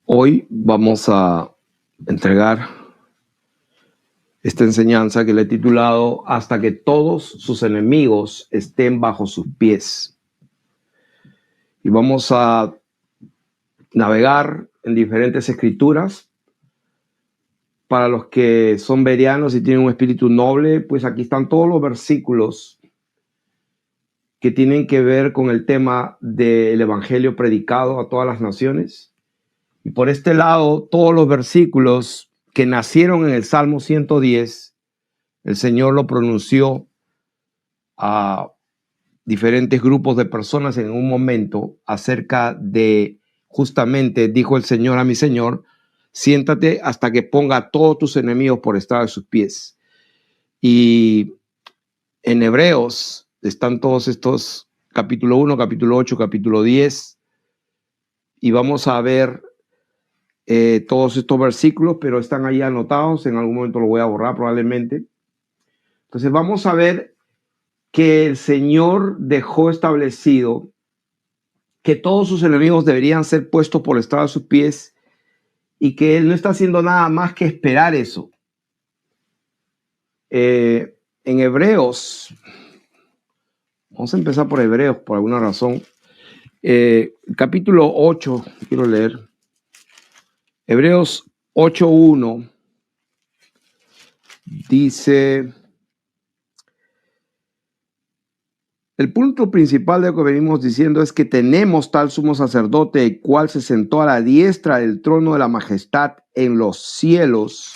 Hoy vamos a entregar esta enseñanza que le he titulado Hasta que todos sus enemigos estén bajo sus pies. Y vamos a navegar en diferentes escrituras. Para los que son bereanos y tienen un espíritu noble, pues aquí están todos los versículos que tienen que ver con el tema del evangelio predicado a todas las naciones. Y por este lado, todos los versículos que nacieron en el Salmo 110, el Señor lo pronunció a diferentes grupos de personas en un momento acerca de, justamente, dijo el Señor a mi Señor, siéntate hasta que ponga a todos tus enemigos por estrado de sus pies. Y en Hebreos están todos estos, capítulo 1, capítulo 8, capítulo 10, y vamos a ver todos estos versículos, pero están ahí anotados. En algún momento lo voy a borrar probablemente. Entonces vamos a ver que el Señor dejó establecido que todos sus enemigos deberían ser puestos por el estrado de sus pies y que Él no está haciendo nada más que esperar eso. En Hebreos, vamos a empezar por Hebreos por alguna razón. Capítulo 8, quiero leer. Hebreos 8:1 dice: el punto principal de lo que venimos diciendo es que tenemos tal sumo sacerdote, el cual se sentó a la diestra del trono de la majestad en los cielos.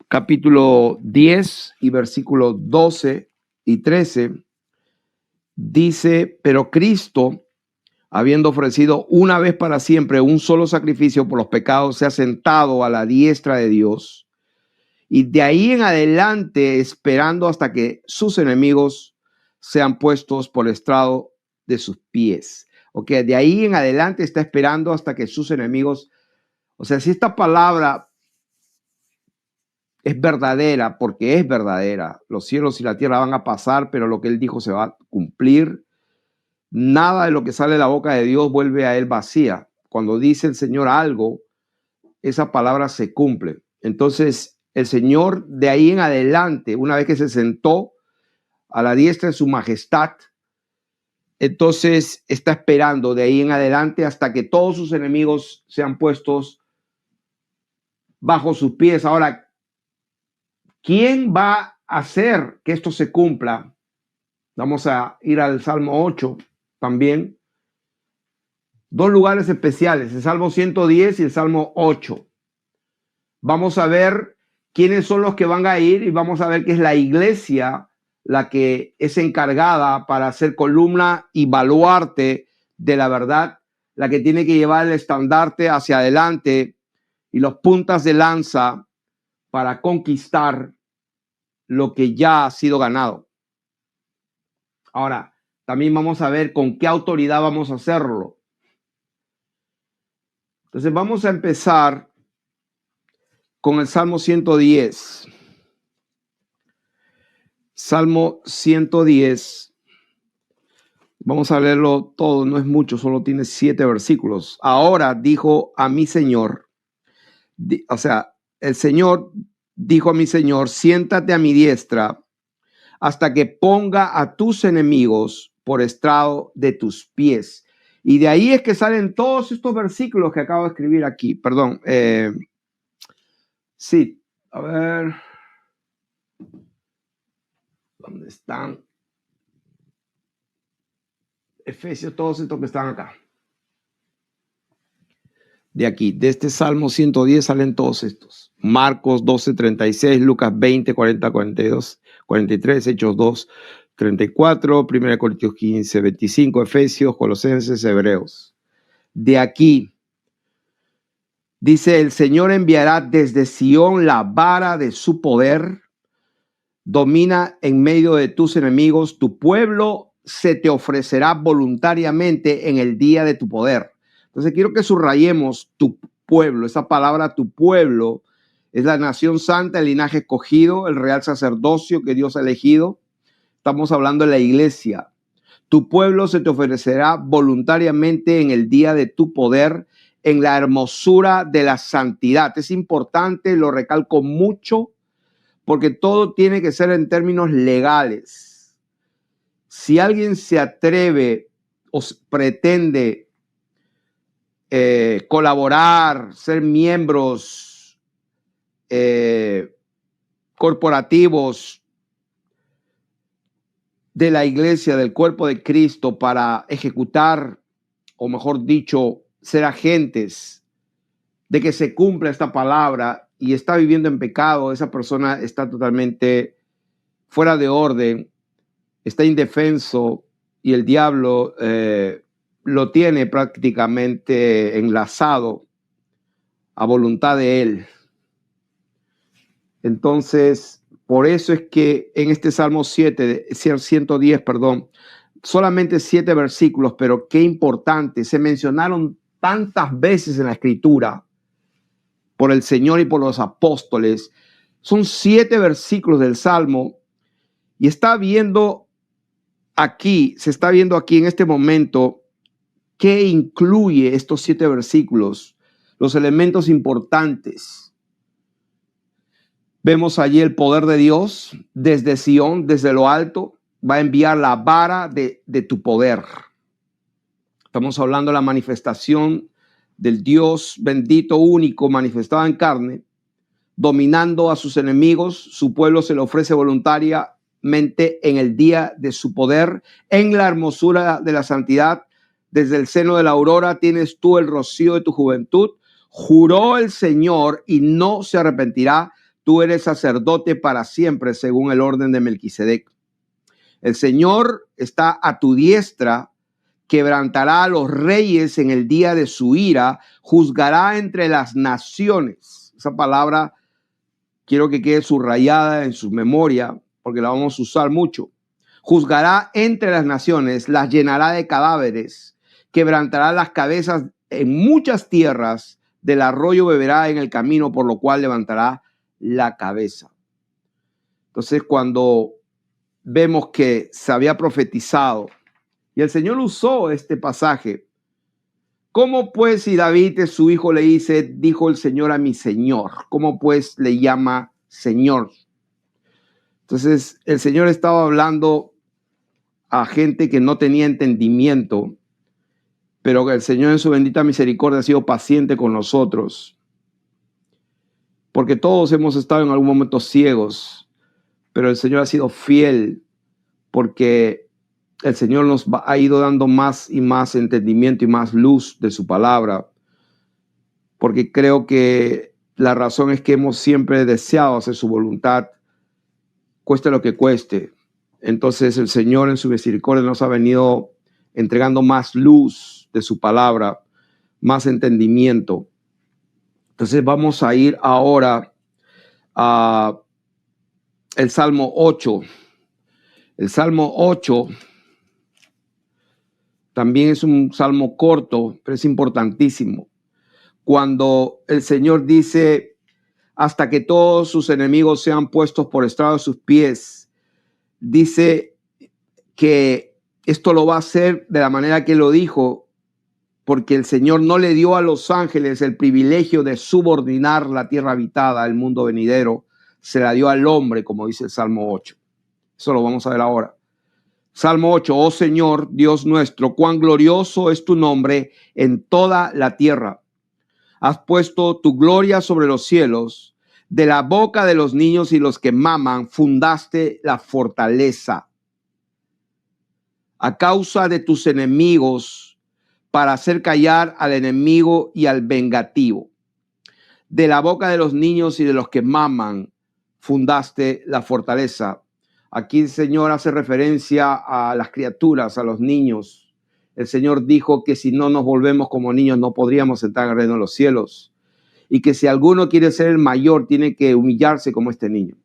Capítulo 10 y versículos 12 y 13 dice: pero Cristo, habiendo ofrecido una vez para siempre un solo sacrificio por los pecados, se ha sentado a la diestra de Dios, y de ahí en adelante esperando hasta que sus enemigos sean puestos por el estrado de sus pies. Ok, de ahí en adelante está esperando hasta que sus enemigos, o sea, si esta palabra es verdadera, porque es verdadera, los cielos y la tierra van a pasar, pero lo que Él dijo se va a cumplir. Nada de lo que sale de la boca de Dios vuelve a Él vacía. Cuando dice el Señor algo, esa palabra se cumple. Entonces, el Señor de ahí en adelante, una vez que se sentó a la diestra de su majestad, entonces está esperando de ahí en adelante hasta que todos sus enemigos sean puestos bajo sus pies. Ahora, ¿quién va a hacer que esto se cumpla? Vamos a ir al Salmo 8 también. Dos lugares especiales, el Salmo 110 y el Salmo 8. Vamos a ver quiénes son los que van a ir y vamos a ver que es la iglesia la que es encargada para hacer columna y baluarte de la verdad, la que tiene que llevar el estandarte hacia adelante y los puntas de lanza para conquistar lo que ya ha sido ganado. Ahora, también vamos a ver con qué autoridad vamos a hacerlo. Entonces vamos a empezar con el Salmo 110. Salmo 110. Vamos a leerlo todo, no es mucho, solo tiene 7 versículos. Ahora dijo a mi Señor, o sea, el Señor dijo a mi Señor, siéntate a mi diestra hasta que ponga a tus enemigos por estrado de tus pies. Y de ahí es que salen todos estos versículos que acabo de escribir aquí. Perdón. Sí, a ver. ¿Dónde están? Efesios, todos estos que están acá. De aquí, de este Salmo 110 salen todos estos. Marcos 12:36, Lucas 20:40, 42, 43, Hechos 2:34, 1 Corintios 15:25, Efesios, Colosenses, Hebreos. De aquí, dice, el Señor enviará desde Sión la vara de su poder, domina en medio de tus enemigos, tu pueblo se te ofrecerá voluntariamente en el día de tu poder. Entonces quiero que subrayemos tu pueblo. Esa palabra, tu pueblo, es la nación santa, el linaje escogido, el real sacerdocio que Dios ha elegido. Estamos hablando de la iglesia. Tu pueblo se te ofrecerá voluntariamente en el día de tu poder. en la hermosura de la santidad. Es importante, lo recalco mucho, porque todo tiene que ser en términos legales. Si alguien se atreve o pretende colaborar, ser miembros corporativos de la iglesia, del cuerpo de Cristo, para ejecutar, o mejor dicho, ser agentes de que se cumpla esta palabra y está viviendo en pecado, esa persona está totalmente fuera de orden, está indefenso y el diablo lo tiene prácticamente enlazado a voluntad de él. Entonces, por eso es que en este Salmo 110, solamente 7 versículos, pero qué importante, se mencionaron tantas veces en la Escritura por el Señor y por los apóstoles. Son 7 versículos del Salmo y se está viendo aquí en este momento qué incluye estos 7 versículos, los elementos importantes. Vemos allí el poder de Dios desde Sión, desde lo alto, va a enviar la vara de tu poder. Estamos hablando de la manifestación del Dios bendito, único, manifestado en carne, dominando a sus enemigos. Su pueblo se le ofrece voluntariamente en el día de su poder, en la hermosura de la santidad. Desde el seno de la aurora tienes tú el rocío de tu juventud. Juró el Señor y no se arrepentirá. Tú eres sacerdote para siempre, según el orden de Melquisedec. El Señor está a tu diestra, quebrantará a los reyes en el día de su ira, juzgará entre las naciones. Esa palabra quiero que quede subrayada en su memoria, porque la vamos a usar mucho. Juzgará entre las naciones, las llenará de cadáveres, quebrantará las cabezas en muchas tierras, del arroyo beberá en el camino, por lo cual levantará la cabeza. Entonces, cuando vemos que se había profetizado y el Señor usó este pasaje, ¿cómo pues si David, su hijo, le dice, dijo el Señor a mi Señor? ¿Cómo pues le llama Señor? Entonces, el Señor estaba hablando a gente que no tenía entendimiento, pero que el Señor en su bendita misericordia ha sido paciente con nosotros. Porque todos hemos estado en algún momento ciegos, pero el Señor ha sido fiel, porque el Señor nos ha ido dando más y más entendimiento y más luz de su palabra, porque creo que la razón es que hemos siempre deseado hacer su voluntad, cueste lo que cueste. Entonces el Señor en su misericordia nos ha venido entregando más luz de su palabra, más entendimiento. Entonces vamos a ir ahora a el Salmo 8. El Salmo 8 también es un salmo corto, pero es importantísimo. Cuando el Señor dice, hasta que todos sus enemigos sean puestos por estrado de sus pies, dice que esto lo va a hacer de la manera que lo dijo, porque el Señor no le dio a los ángeles el privilegio de subordinar la tierra habitada, el mundo venidero, se la dio al hombre, como dice el Salmo 8. Eso lo vamos a ver ahora. Salmo 8, oh Señor, Dios nuestro, cuán glorioso es tu nombre en toda la tierra. Has puesto tu gloria sobre los cielos. De la boca de los niños y los que maman, fundaste la fortaleza. A causa de tus enemigos, para hacer callar al enemigo y al vengativo. De la boca de los niños y de los que maman, fundaste la fortaleza. Aquí el Señor hace referencia a las criaturas, a los niños. El Señor dijo que si no nos volvemos como niños no podríamos entrar al reino de los cielos. Y que si alguno quiere ser el mayor, tiene que humillarse como este niño.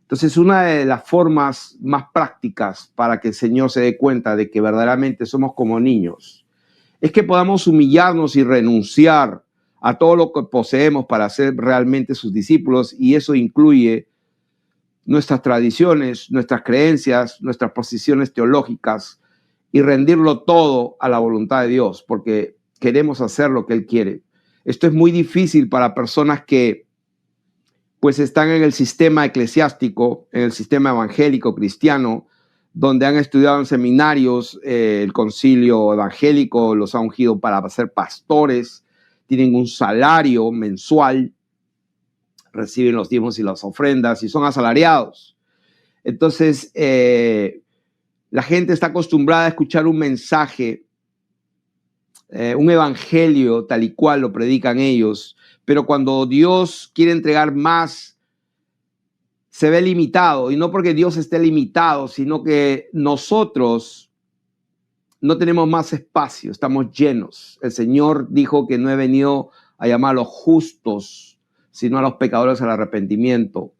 Entonces, una de las formas más prácticas para que el Señor se dé cuenta de que verdaderamente somos como niños es que podamos humillarnos y renunciar a todo lo que poseemos para ser realmente sus discípulos, y eso incluye nuestras tradiciones, nuestras creencias, nuestras posiciones teológicas, y rendirlo todo a la voluntad de Dios, porque queremos hacer lo que Él quiere. Esto es muy difícil para personas que pues están en el sistema eclesiástico, en el sistema evangélico cristiano, donde han estudiado en seminarios, el concilio evangélico los ha ungido para ser pastores, tienen un salario mensual, reciben los diezmos y las ofrendas y son asalariados. Entonces, la gente está acostumbrada a escuchar un mensaje, un evangelio tal y cual lo predican ellos, pero cuando Dios quiere entregar más, se ve limitado, y no porque Dios esté limitado, sino que nosotros no tenemos más espacio, estamos llenos. El Señor dijo que no he venido a llamar a los justos, sino a los pecadores al arrepentimiento.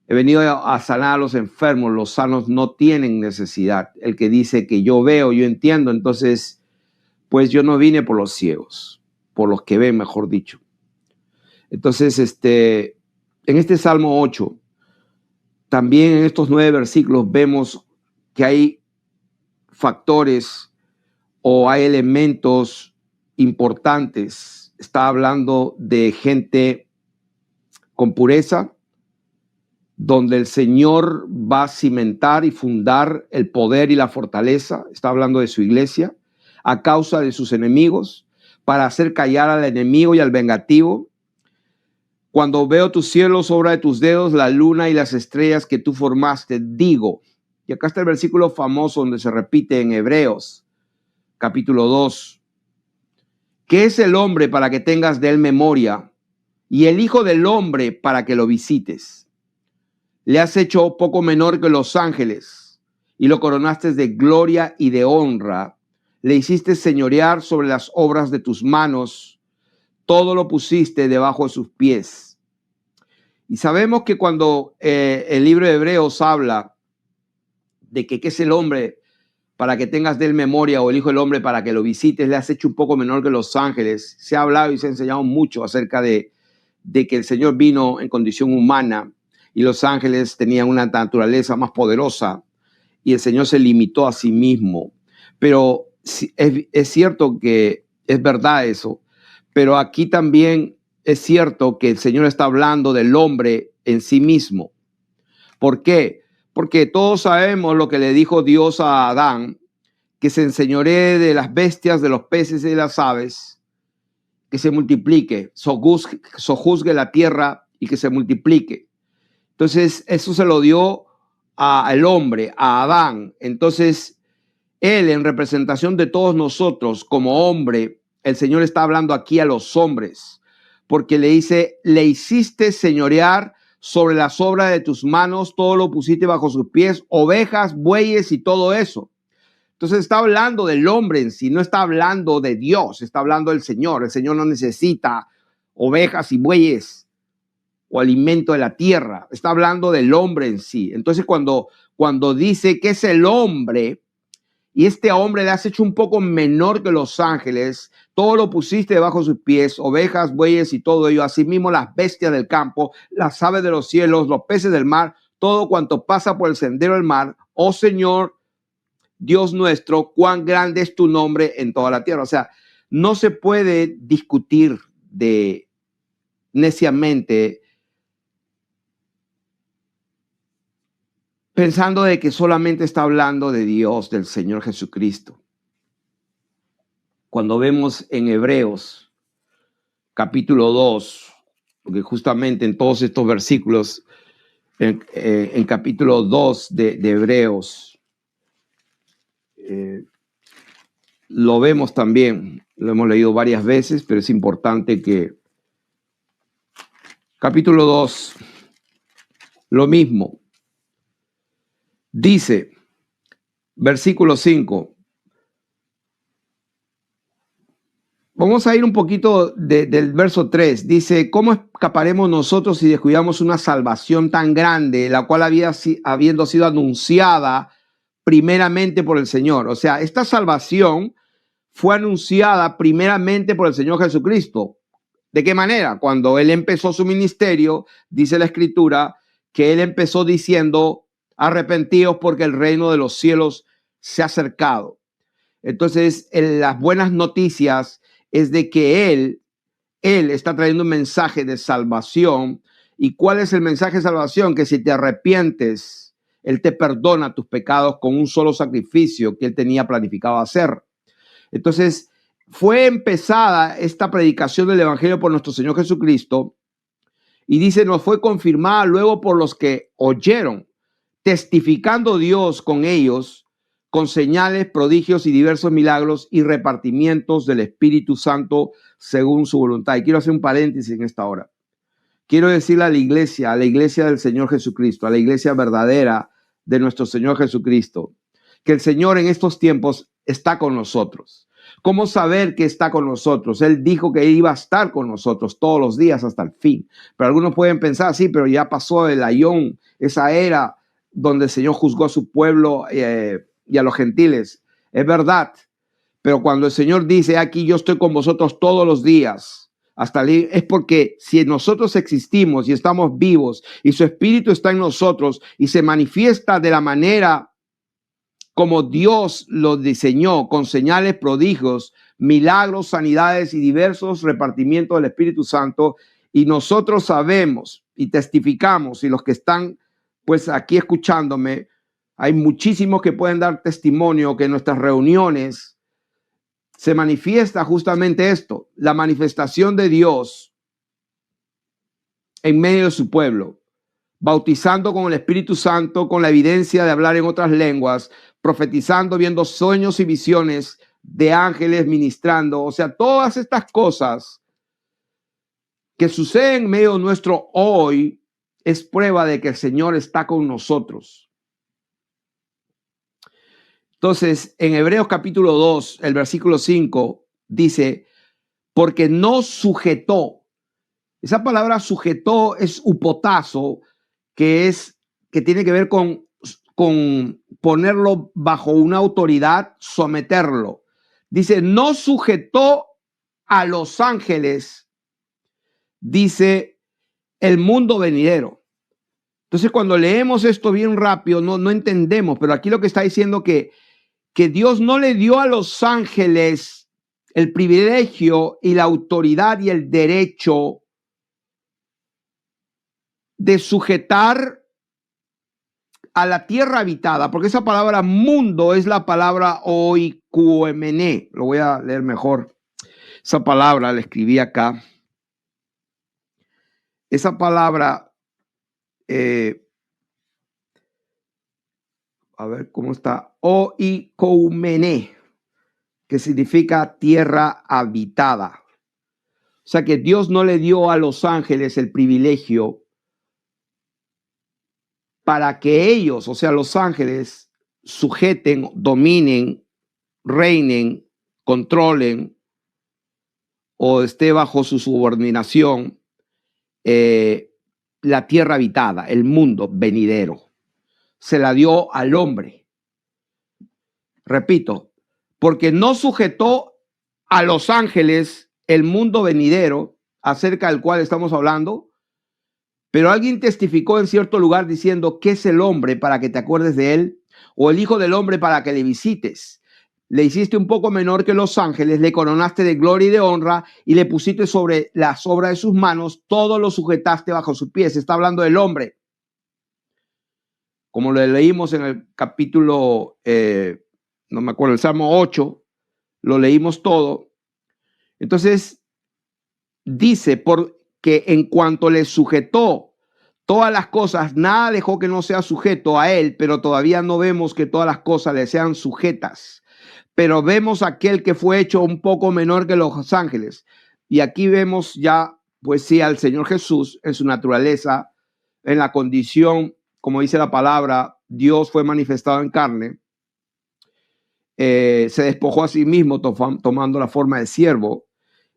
He venido a sanar a los enfermos, los sanos no tienen necesidad. El que dice que yo veo, yo entiendo, entonces, pues yo no vine por los ciegos, por los que ven, mejor dicho. Entonces, en este Salmo 8, también en estos 9 versículos vemos que hay factores o hay elementos importantes. Está hablando de gente con pureza, donde el Señor va a cimentar y fundar el poder y la fortaleza. Está hablando de su iglesia a causa de sus enemigos, para hacer callar al enemigo y al vengativo. Cuando veo tus cielos, obra de tus dedos, la luna y las estrellas que tú formaste, digo. Y acá está el versículo famoso donde se repite en Hebreos, capítulo 2. ¿Qué es el hombre para que tengas de él memoria? Y el hijo del hombre para que lo visites. Le has hecho poco menor que los ángeles y lo coronaste de gloria y de honra. Le hiciste señorear sobre las obras de tus manos. Todo lo pusiste debajo de sus pies. Y sabemos que cuando el libro de Hebreos habla de que qué es el hombre para que tengas de él memoria, o el hijo del hombre para que lo visites, le has hecho un poco menor que los ángeles. Se ha hablado y se ha enseñado mucho acerca de que el Señor vino en condición humana y los ángeles tenían una naturaleza más poderosa y el Señor se limitó a sí mismo. Pero es cierto que es verdad eso, pero aquí también es cierto que el Señor está hablando del hombre en sí mismo. ¿Por qué? Porque todos sabemos lo que le dijo Dios a Adán, que se enseñoree de las bestias, de los peces y de las aves, que se multiplique, sojuzgue la tierra y que se multiplique. Entonces, eso se lo dio al hombre, a Adán. Entonces, él, en representación de todos nosotros como hombre, el Señor está hablando aquí a los hombres, porque le dice, le hiciste señorear sobre las obras de tus manos, todo lo pusiste bajo sus pies, ovejas, bueyes y todo eso. Entonces está hablando del hombre en sí, no está hablando de Dios, está hablando del Señor. El Señor no necesita ovejas y bueyes o alimento de la tierra, está hablando del hombre en sí. Entonces cuando dice que es el hombre, y este hombre le has hecho un poco menor que los ángeles, todo lo pusiste debajo de sus pies, ovejas, bueyes y todo ello, asimismo las bestias del campo, las aves de los cielos, los peces del mar, todo cuanto pasa por el sendero del mar. Oh Señor, Dios nuestro, cuán grande es tu nombre en toda la tierra. O sea, no se puede discutir neciamente pensando de que solamente está hablando de Dios, del Señor Jesucristo. Cuando vemos en Hebreos capítulo 2, porque justamente en todos estos versículos, en capítulo 2 de Hebreos, lo vemos también, lo hemos leído varias veces, pero es importante que capítulo 2, lo mismo. Dice, versículo 5. Vamos a ir un poquito del verso 3. Dice, ¿cómo escaparemos nosotros si descuidamos una salvación tan grande, la cual habiendo sido anunciada primeramente por el Señor? O sea, esta salvación fue anunciada primeramente por el Señor Jesucristo. ¿De qué manera? Cuando Él empezó su ministerio, dice la Escritura, que Él empezó diciendo, arrepentíos porque el reino de los cielos se ha acercado. Entonces, las buenas noticias es de que Él está trayendo un mensaje de salvación. ¿Y cuál es el mensaje de salvación? Que si te arrepientes, Él te perdona tus pecados con un solo sacrificio que Él tenía planificado hacer. Entonces, fue empezada esta predicación del Evangelio por nuestro Señor Jesucristo, y dice, nos fue confirmada luego por los que oyeron, testificando Dios con ellos, con señales, prodigios y diversos milagros y repartimientos del Espíritu Santo según su voluntad. Y quiero hacer un paréntesis en esta hora. Quiero decirle a la iglesia del Señor Jesucristo, a la iglesia verdadera de nuestro Señor Jesucristo, que el Señor en estos tiempos está con nosotros. ¿Cómo saber que está con nosotros? Él dijo que iba a estar con nosotros todos los días hasta el fin. Pero algunos pueden pensar, sí, pero ya pasó el ayón, esa era donde el Señor juzgó a su pueblo y a los gentiles. Es verdad, pero cuando el Señor dice, aquí yo estoy con vosotros todos los días, es porque si nosotros existimos y estamos vivos y su Espíritu está en nosotros y se manifiesta de la manera como Dios lo diseñó, con señales, prodigios, milagros, sanidades y diversos repartimientos del Espíritu Santo, y nosotros sabemos y testificamos, y los que están pues aquí escuchándome, hay muchísimos que pueden dar testimonio que en nuestras reuniones se manifiesta justamente esto, la manifestación de Dios en medio de su pueblo, bautizando con el Espíritu Santo, con la evidencia de hablar en otras lenguas, profetizando, viendo sueños y visiones de ángeles ministrando. O sea, todas estas cosas que suceden en medio nuestro hoy es prueba de que el Señor está con nosotros. Entonces, en Hebreos capítulo 2, el versículo 5 dice, porque no sujetó. Esa palabra sujetó es upotazo, que tiene que ver con ponerlo bajo una autoridad, someterlo. Dice, no sujetó a los ángeles, dice, el mundo venidero. Entonces, cuando leemos esto bien rápido, no entendemos, pero aquí lo que está diciendo que Dios no le dio a los ángeles el privilegio y la autoridad y el derecho de sujetar a la tierra habitada, porque esa palabra mundo es la palabra oikoumene. Lo voy a leer mejor. Esa palabra la escribí acá. Esa palabra, a ver cómo está, oikoumene, que significa tierra habitada. O sea que Dios no le dio a los ángeles el privilegio para que ellos, o sea, los ángeles, sujeten, dominen, reinen, controlen o esté bajo su subordinación la tierra habitada, el mundo venidero. Se la dio al hombre. Repito, porque no sujetó a los ángeles el mundo venidero acerca del cual estamos hablando, pero alguien testificó en cierto lugar diciendo, ¿qué es el hombre para que te acuerdes de él? O el hijo del hombre para que le visites. Le hiciste un poco menor que los ángeles, le coronaste de gloria y de honra y le pusiste sobre las obras de sus manos, todo lo sujetaste bajo sus pies. Está hablando del hombre. Como lo leímos en el capítulo, no me acuerdo, el Salmo 8, lo leímos todo. Entonces, dice, porque en cuanto le sujetó todas las cosas, nada dejó que no sea sujeto a él, pero todavía no vemos que todas las cosas le sean sujetas. Pero vemos aquel que fue hecho un poco menor que los ángeles. Y aquí vemos ya, pues sí, al Señor Jesús en su naturaleza, en la condición, como dice la palabra, Dios fue manifestado en carne. Se despojó a sí mismo tomando la forma de siervo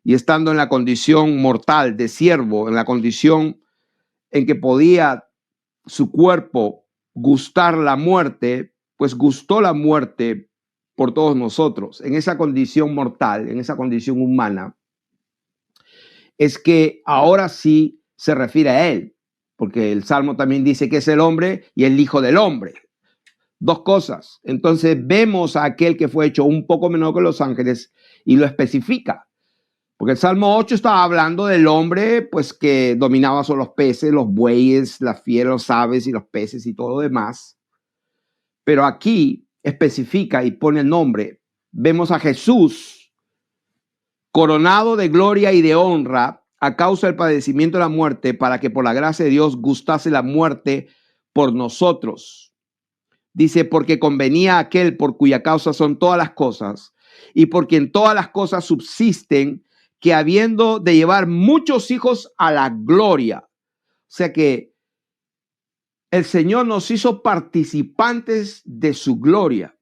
y estando en la condición mortal de siervo, en la condición en que podía su cuerpo gustar la muerte, pues gustó la muerte por todos nosotros. En esa condición mortal, en esa condición humana, es que ahora sí se refiere a él, porque el Salmo también dice que es el hombre y el hijo del hombre. Dos cosas. Entonces vemos a aquel que fue hecho un poco menor que los ángeles y lo especifica. Porque el Salmo 8 estaba hablando del hombre pues que dominaba sobre los peces, los bueyes, las fieras, los aves y los peces y todo lo demás. Pero aquí especifica y pone el nombre. Vemos a Jesús coronado de gloria y de honra a causa del padecimiento de la muerte, para que por la gracia de Dios gustase la muerte por nosotros. Dice, porque convenía a aquel por cuya causa son todas las cosas, y por quien todas las cosas subsisten, que habiendo de llevar muchos hijos a la gloria. O sea que el Señor nos hizo participantes de su gloria.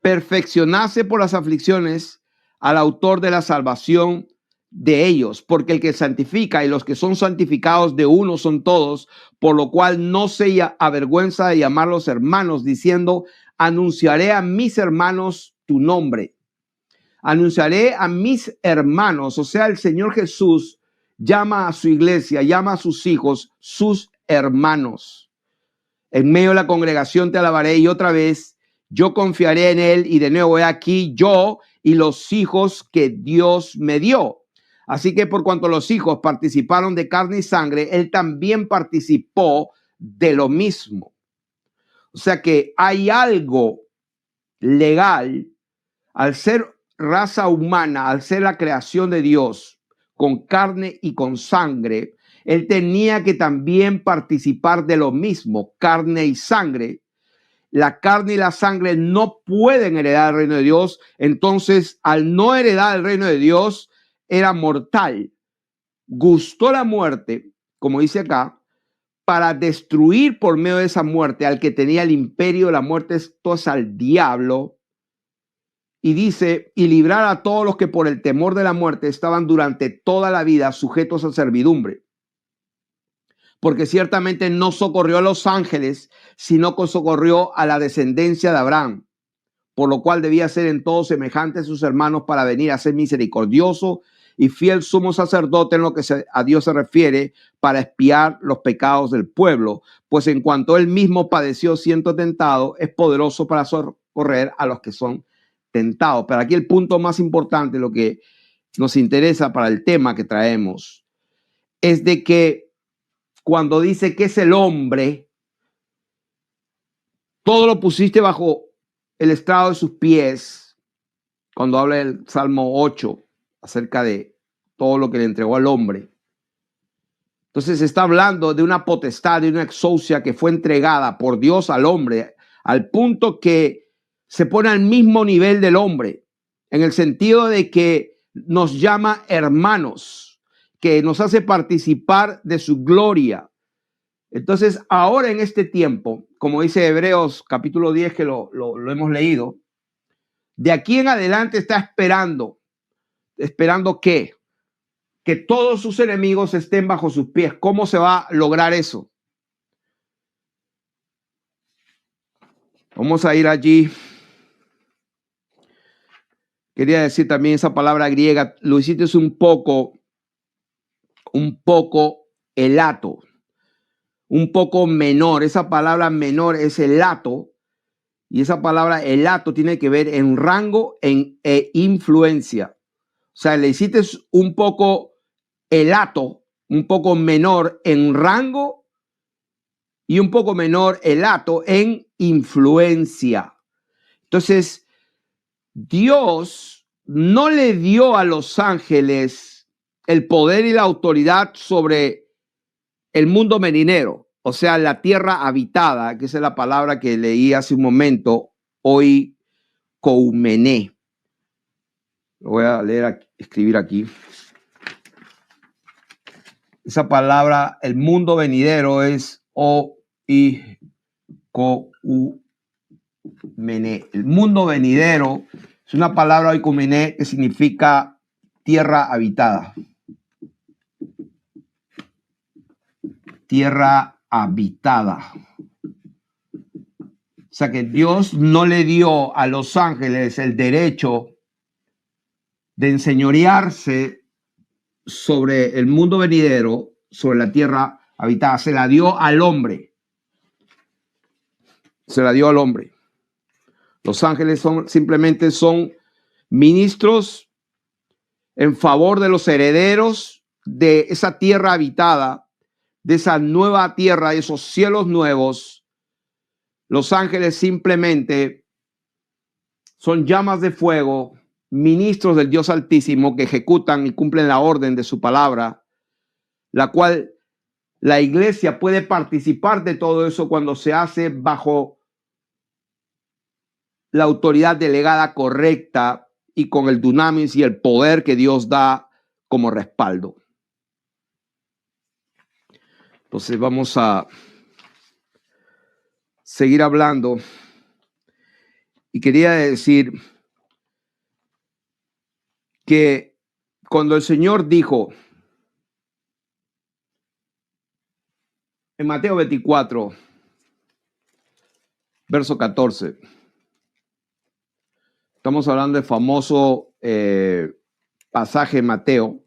Perfeccionarse por las aflicciones al autor de la salvación de ellos, porque el que santifica y los que son santificados de uno son todos, por lo cual no se avergüenza de llamarlos hermanos, diciendo, anunciaré a mis hermanos tu nombre. Anunciaré a mis hermanos, o sea, el Señor Jesús llama a su iglesia, llama a sus hijos, sus hermanos. En medio de la congregación te alabaré, y otra vez yo confiaré en él, y de nuevo he aquí yo y los hijos que Dios me dio. Así que por cuanto los hijos participaron de carne y sangre, él también participó de lo mismo. O sea que hay algo legal al ser raza humana, al ser la creación de Dios con carne y con sangre. Él tenía que también participar de lo mismo, carne y sangre. La carne y la sangre no pueden heredar el reino de Dios. Entonces, al no heredar el reino de Dios, era mortal. Gustó la muerte, como dice acá, para destruir por medio de esa muerte al que tenía el imperio de la muerte, esto es al diablo. Y dice, y librar a todos los que por el temor de la muerte estaban durante toda la vida sujetos a servidumbre. Porque ciertamente no socorrió a los ángeles, sino que socorrió a la descendencia de Abraham, por lo cual debía ser en todo semejante a sus hermanos para venir a ser misericordioso y fiel sumo sacerdote en lo que a Dios se refiere, para expiar los pecados del pueblo, pues en cuanto él mismo padeció siendo tentado, es poderoso para socorrer a los que son tentados. Pero aquí el punto más importante, lo que nos interesa para el tema que traemos, es de que cuando dice que es el hombre, todo lo pusiste bajo el estrado de sus pies, cuando habla el Salmo 8 acerca de todo lo que le entregó al hombre. Entonces se está hablando de una potestad, de una exousia que fue entregada por Dios al hombre, al punto que se pone al mismo nivel del hombre, en el sentido de que nos llama hermanos, que nos hace participar de su gloria. Entonces, ahora en este tiempo, como dice Hebreos capítulo 10, que lo hemos leído, de aquí en adelante está esperando ¿qué? Que todos sus enemigos estén bajo sus pies. ¿Cómo se va a lograr eso? Vamos a ir allí. Quería decir también esa palabra griega, lo hiciste un poco elato, un poco menor. Esa palabra menor es elato, y esa palabra elato tiene que ver en rango e influencia. O sea, le hiciste un poco elato, un poco menor en rango y un poco menor elato en influencia. Entonces, Dios no le dio a los ángeles el poder y la autoridad sobre el mundo venidero, o sea, la tierra habitada, que esa es la palabra que leí hace un momento, hoy koumené. Lo voy a leer, escribir aquí. Esa palabra, el mundo venidero, es oikoumené. El mundo venidero es una palabra oikoumené que significa tierra habitada. Tierra habitada. O sea que Dios no le dio a los ángeles el derecho de enseñorearse sobre el mundo venidero, sobre la tierra habitada. Se la dio al hombre. se la dio al hombre. Los ángeles simplemente son ministros en favor de los herederos de esa tierra habitada, de esa nueva tierra, de esos cielos nuevos. Los ángeles simplemente son llamas de fuego, ministros del Dios Altísimo que ejecutan y cumplen la orden de su palabra, la cual la iglesia puede participar de todo eso cuando se hace bajo la autoridad delegada correcta y con el dunamis y el poder que Dios da como respaldo. Entonces vamos a seguir hablando y quería decir que cuando el Señor dijo en Mateo 24, verso 14, estamos hablando del famoso pasaje de Mateo,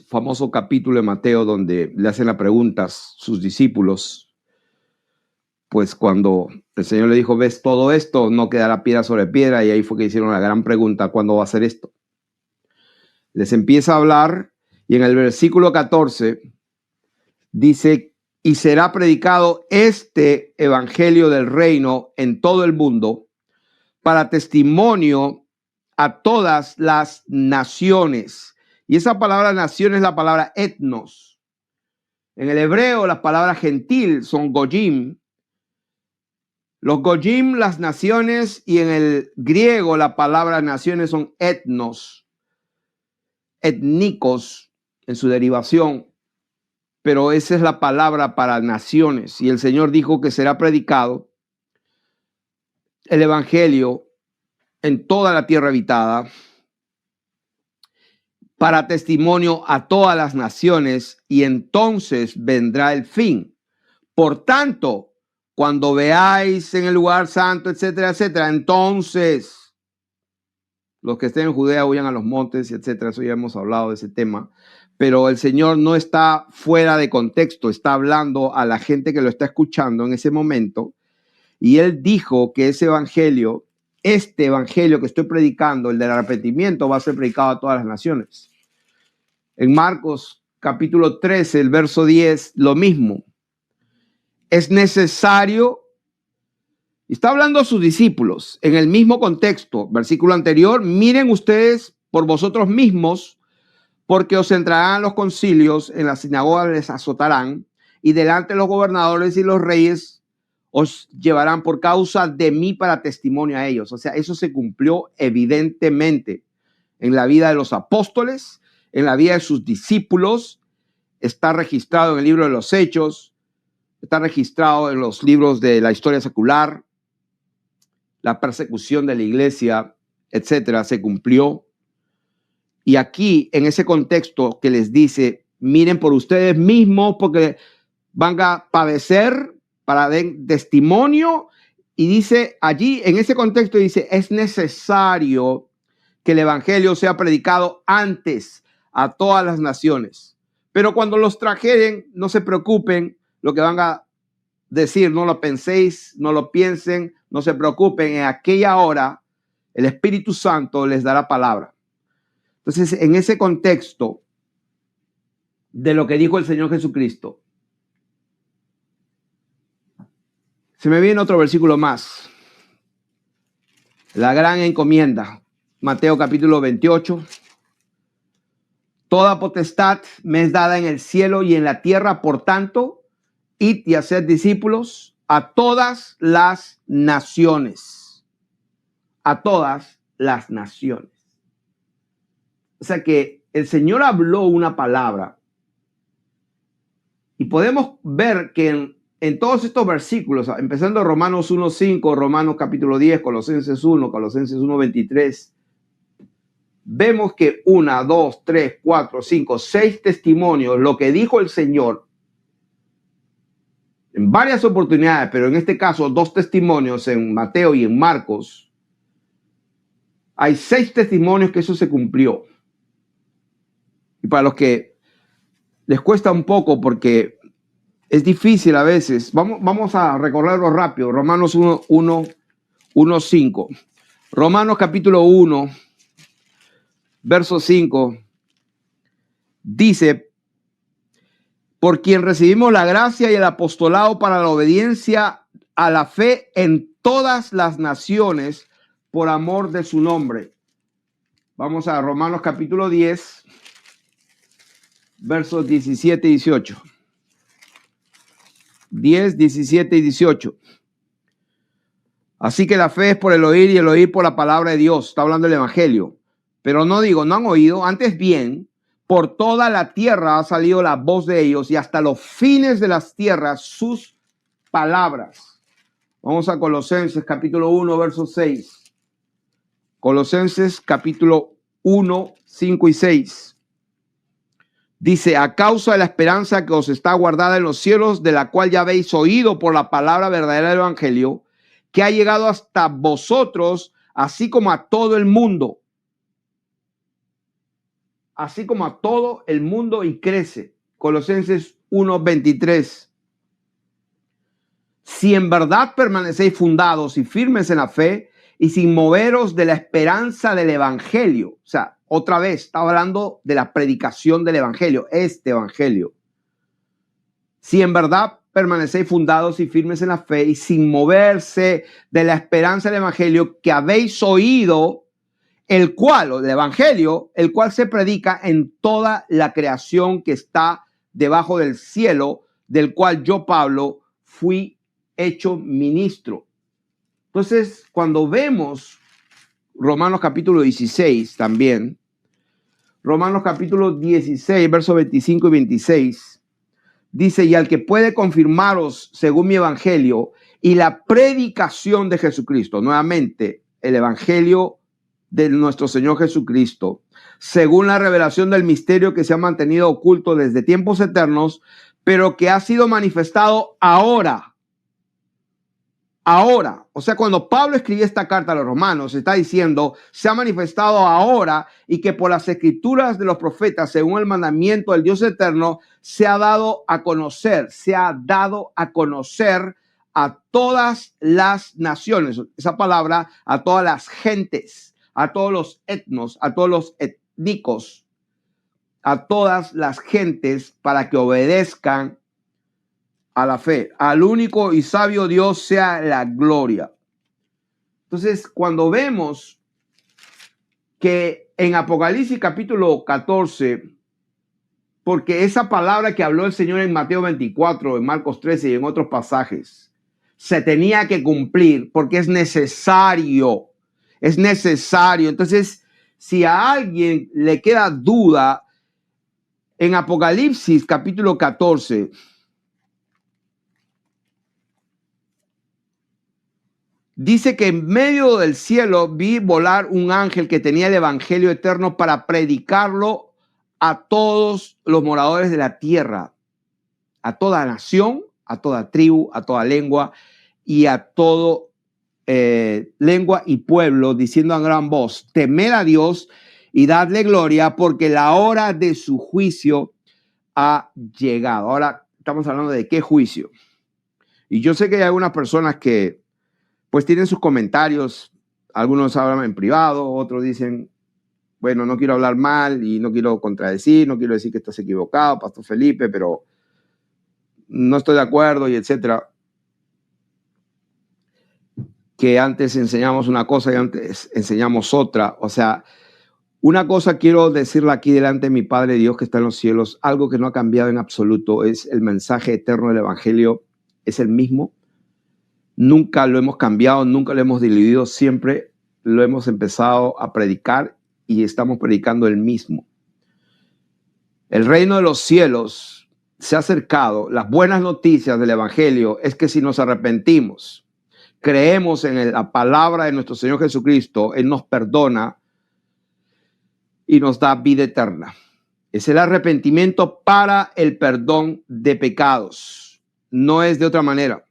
famoso capítulo de Mateo donde le hacen las preguntas sus discípulos. Pues cuando el Señor le dijo, ves todo esto, no quedará piedra sobre piedra, y ahí fue que hicieron la gran pregunta, ¿cuándo va a ser esto? Les empieza a hablar y en el versículo 14 dice, y será predicado este evangelio del reino en todo el mundo para testimonio a todas las naciones. Y esa palabra nación es la palabra etnos. En el hebreo las palabras gentil son goyim. Los goyim, las naciones, y en el griego la palabra naciones son etnos, étnicos en su derivación. Pero esa es la palabra para naciones. Y el Señor dijo que será predicado el evangelio en toda la tierra habitada para testimonio a todas las naciones, y entonces vendrá el fin. Por tanto, cuando veáis en el lugar santo, etcétera, etcétera, entonces los que estén en Judea huyan a los montes, etcétera. Eso ya hemos hablado de ese tema. Pero el Señor no está fuera de contexto, está hablando a la gente que lo está escuchando en ese momento. Y Él dijo que ese evangelio, este evangelio que estoy predicando, el del arrepentimiento, va a ser predicado a todas las naciones. En Marcos capítulo 13, el verso 10, lo mismo. Es necesario, y está hablando a sus discípulos en el mismo contexto, versículo anterior, miren ustedes por vosotros mismos, porque os entrarán a los concilios, en las sinagogas les azotarán, y delante de los gobernadores y los reyes os llevarán por causa de mí para testimonio a ellos. O sea, eso se cumplió evidentemente en la vida de los apóstoles, en la vida de sus discípulos. Está registrado en el libro de los Hechos, está registrado en los libros de la historia secular. La persecución de la iglesia, etcétera, se cumplió. Y aquí, en ese contexto que les dice, miren por ustedes mismos porque van a padecer para dar testimonio. Y dice allí, en ese contexto dice, es necesario que el evangelio sea predicado antes a todas las naciones. Pero cuando los trajeren, no se preocupen lo que van a decir, no lo penséis, no lo piensen, no se preocupen. En aquella hora, el Espíritu Santo les dará palabra. Entonces, en ese contexto de lo que dijo el Señor Jesucristo, se me viene otro versículo más. La gran encomienda, Mateo capítulo 28. Toda potestad me es dada en el cielo y en la tierra, por tanto, id y haced discípulos a todas las naciones. A todas las naciones. O sea que el Señor habló una palabra y podemos ver que en todos estos versículos, empezando Romanos 1:5, Romanos capítulo 10, Colosenses 1, Colosenses 1:23, vemos que 1, 2, 3, 4, 5, 6 testimonios, lo que dijo el Señor en varias oportunidades, pero en este caso 2 testimonios en Mateo y en Marcos. Hay 6 testimonios que eso se cumplió. Y para los que les cuesta un poco porque Es difícil a veces. Vamos a recorrerlo rápido. Romanos 1, 5. Romanos capítulo 1, verso 5. Dice, por quien recibimos la gracia y el apostolado para la obediencia a la fe en todas las naciones por amor de su nombre. Vamos a Romanos capítulo 10, versos 17 y 18. 10, 17 y 18. Así que la fe es por el oír y el oír por la palabra de Dios. Está hablando el evangelio. Pero no digo, no han oído, antes bien, por toda la tierra ha salido la voz de ellos y hasta los fines de las tierras sus palabras. Vamos a Colosenses capítulo 1, verso 6. Colosenses capítulo 1, 5 y 6. Dice, a causa de la esperanza que os está guardada en los cielos, de la cual ya habéis oído por la palabra verdadera del evangelio, que ha llegado hasta vosotros, así como a todo el mundo. Así como a todo el mundo y crece. Colosenses 1:23. Si en verdad permanecéis fundados y firmes en la fe y sin moveros de la esperanza del evangelio. O sea, otra vez, está hablando de la predicación del evangelio, este evangelio. Si en verdad permanecéis fundados y firmes en la fe y sin moverse de la esperanza del evangelio que habéis oído, el cual, o del evangelio, el cual se predica en toda la creación que está debajo del cielo, del cual yo, Pablo, fui hecho ministro. Entonces, cuando vemos Romanos capítulo 16 también, Romanos capítulo 16, versos 25 y 26, dice, y al que puede confirmaros según mi evangelio y la predicación de Jesucristo, nuevamente, el evangelio de nuestro Señor Jesucristo, según la revelación del misterio que se ha mantenido oculto desde tiempos eternos, pero que ha sido manifestado ahora. Ahora, o sea, cuando Pablo escribió esta carta a los romanos, está diciendo, se ha manifestado ahora y que por las escrituras de los profetas, según el mandamiento del Dios eterno, se ha dado a conocer a todas las naciones. Esa palabra, a todas las gentes, a todos los etnos, a todos los étnicos, a todas las gentes para que obedezcan a la fe. Al único y sabio Dios sea la gloria. Entonces, cuando vemos que en Apocalipsis capítulo 14, porque esa palabra que habló el Señor en Mateo 24, en Marcos 13 y en otros pasajes, se tenía que cumplir porque es necesario. Es necesario. Entonces, si a alguien le queda duda, en Apocalipsis capítulo 14, dice que en medio del cielo vi volar un ángel que tenía el evangelio eterno para predicarlo a todos los moradores de la tierra, a toda nación, a toda tribu, a toda lengua y a todo lengua y pueblo, diciendo a gran voz, temed a Dios y dadle gloria, porque la hora de su juicio ha llegado. Ahora estamos hablando de qué juicio. Y yo sé que hay algunas personas que pues tienen sus comentarios, algunos hablan en privado, otros dicen, bueno, no quiero hablar mal y no quiero contradecir, no quiero decir que estás equivocado, Pastor Felipe, pero no estoy de acuerdo y etcétera. Que antes enseñamos una cosa y antes enseñamos otra. O sea, una cosa quiero decirle aquí delante de mi Padre Dios que está en los cielos, algo que no ha cambiado en absoluto, es el mensaje eterno del evangelio, es el mismo. Nunca lo hemos cambiado, nunca lo hemos diluido, siempre lo hemos empezado a predicar y estamos predicando el mismo. El reino de los cielos se ha acercado. Las buenas noticias del evangelio es que si nos arrepentimos, creemos en la palabra de nuestro Señor Jesucristo, Él nos perdona y nos da vida eterna. Es el arrepentimiento para el perdón de pecados. No es de otra manera.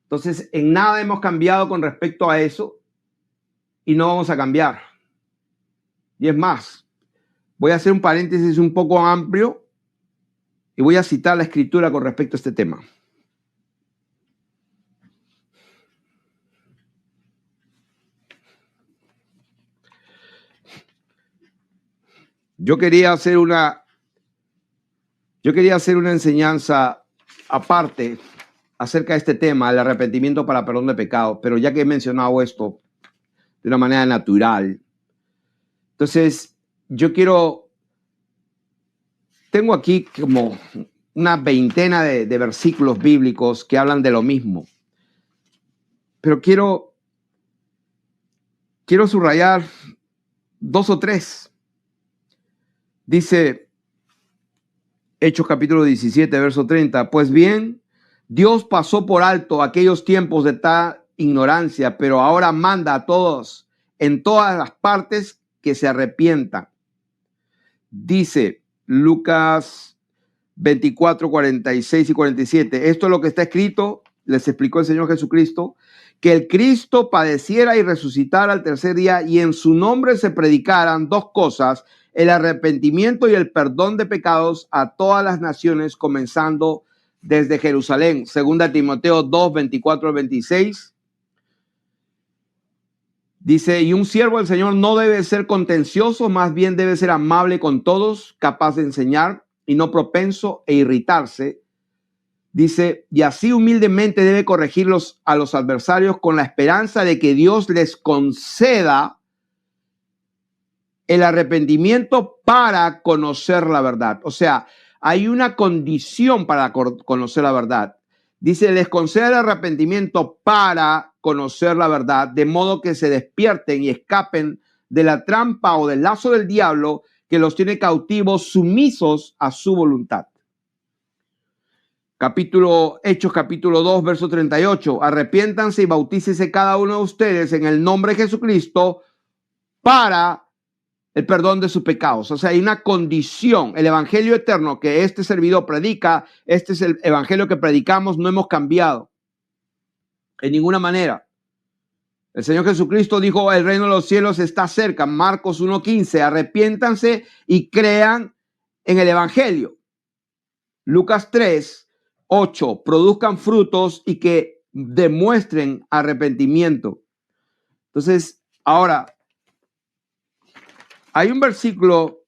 Entonces, en nada hemos cambiado con respecto a eso y no vamos a cambiar. Y es más, voy a hacer un paréntesis un poco amplio Y voy a citar la escritura con respecto a este tema. Yo quería hacer una enseñanza aparte acerca de este tema, el arrepentimiento para perdón de pecados, pero ya que he mencionado esto de una manera natural, entonces tengo aquí como una veintena de versículos bíblicos que hablan de lo mismo, pero quiero subrayar 2 o 3. Dice Hechos capítulo 17, verso 30. Pues bien, Dios pasó por alto aquellos tiempos de tal ignorancia, pero ahora manda a todos en todas las partes que se arrepientan. Dice Lucas 24, 46 y 47. Esto es lo que está escrito, les explicó el Señor Jesucristo, que el Cristo padeciera y resucitara al tercer día y en su nombre se predicaran 2 cosas, el arrepentimiento y el perdón de pecados a todas las naciones, comenzando desde Jerusalén. Segunda Timoteo 2, 24 al 26. Dice, y un siervo del Señor no debe ser contencioso, más bien debe ser amable con todos, capaz de enseñar y no propenso e irritarse. Dice, y así humildemente debe corregirlos a los adversarios con la esperanza de que Dios les conceda el arrepentimiento para conocer la verdad. O sea, hay una condición para conocer la verdad. Dice, les concede el arrepentimiento para conocer la verdad, de modo que se despierten y escapen de la trampa o del lazo del diablo que los tiene cautivos, sumisos a su voluntad. Hechos capítulo 2, verso 38. Arrepiéntanse y bautícese cada uno de ustedes en el nombre de Jesucristo para el perdón de sus pecados. O sea, hay una condición. El evangelio eterno que este servidor predica, este es el evangelio que predicamos, no hemos cambiado en ninguna manera. El Señor Jesucristo dijo, el reino de los cielos está cerca. Marcos 1:15. Arrepiéntanse y crean en el evangelio. Lucas 3:8. Produzcan frutos y que demuestren arrepentimiento. Entonces, ahora, hay un versículo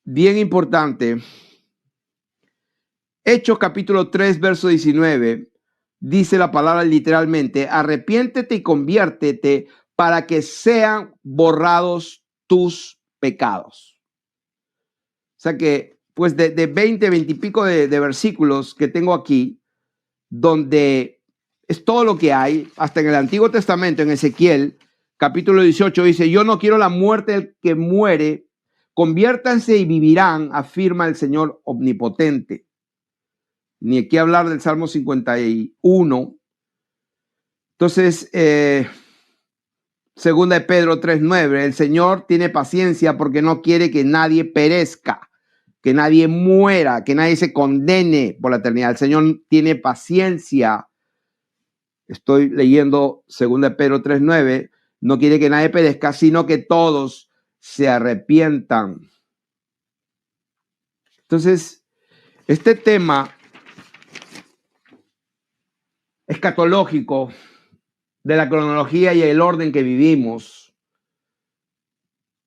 bien importante. Hechos capítulo 3, verso 19. Dice la palabra literalmente, arrepiéntete y conviértete para que sean borrados tus pecados. O sea que, pues de 20 y pico de versículos que tengo aquí, donde es todo lo que hay, hasta en el Antiguo Testamento, en Ezequiel, capítulo 18, dice, yo no quiero la muerte del que muere, conviértanse y vivirán, afirma el Señor omnipotente. Ni aquí hablar del Salmo 51. Entonces, segunda de Pedro 3:9, el Señor tiene paciencia porque no quiere que nadie perezca, que nadie muera, que nadie se condene por la eternidad. El Señor tiene paciencia. Estoy leyendo segunda de Pedro 3:9, no quiere que nadie perezca, sino que todos se arrepientan. Entonces, este tema escatológico de la cronología y el orden que vivimos,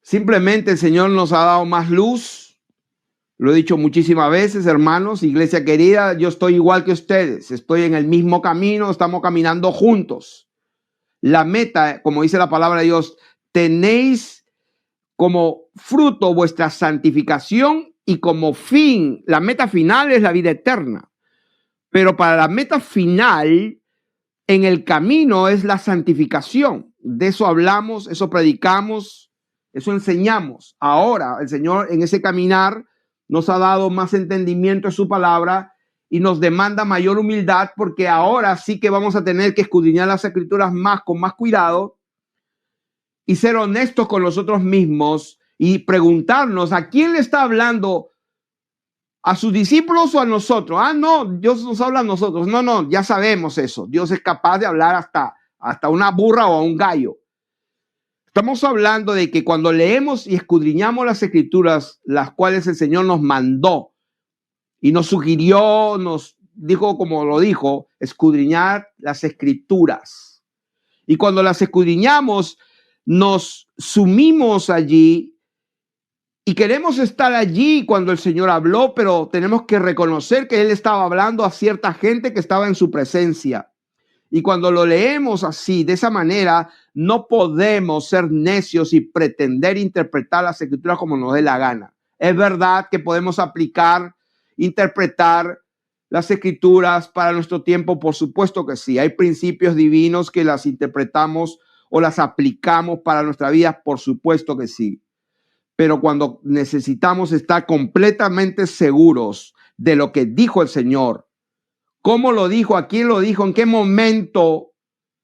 simplemente el Señor nos ha dado más luz. Lo he dicho muchísimas veces, hermanos, iglesia querida, yo estoy igual que ustedes, estoy en el mismo camino, estamos caminando juntos. La meta, como dice la palabra de Dios, tenéis como fruto vuestra santificación y como fin, la meta final es la vida eterna. Pero para la meta final, en el camino es la santificación. De eso hablamos, eso predicamos, eso enseñamos. Ahora el Señor en ese caminar nos ha dado más entendimiento de su palabra y nos demanda mayor humildad, porque ahora sí que vamos a tener que escudriñar las escrituras con más cuidado y ser honestos con nosotros mismos y preguntarnos a quién le está hablando, a sus discípulos o a nosotros. No, Dios nos habla a nosotros. No, ya sabemos eso. Dios es capaz de hablar hasta una burra o a un gallo. Estamos hablando de que cuando leemos y escudriñamos las escrituras, las cuales el Señor nos mandó y nos sugirió, nos dijo, como lo dijo, escudriñar las escrituras. Y cuando las escudriñamos, nos sumimos allí y queremos estar allí cuando el Señor habló, pero tenemos que reconocer que Él estaba hablando a cierta gente que estaba en su presencia. Y cuando lo leemos así, de esa manera, no podemos ser necios y pretender interpretar las escrituras como nos dé la gana. Es verdad que podemos aplicar, interpretar las escrituras para nuestro tiempo, por supuesto que sí. Hay principios divinos que las interpretamos o las aplicamos para nuestra vida, por supuesto que sí. Pero cuando necesitamos estar completamente seguros de lo que dijo el Señor, cómo lo dijo, a quién lo dijo, en qué momento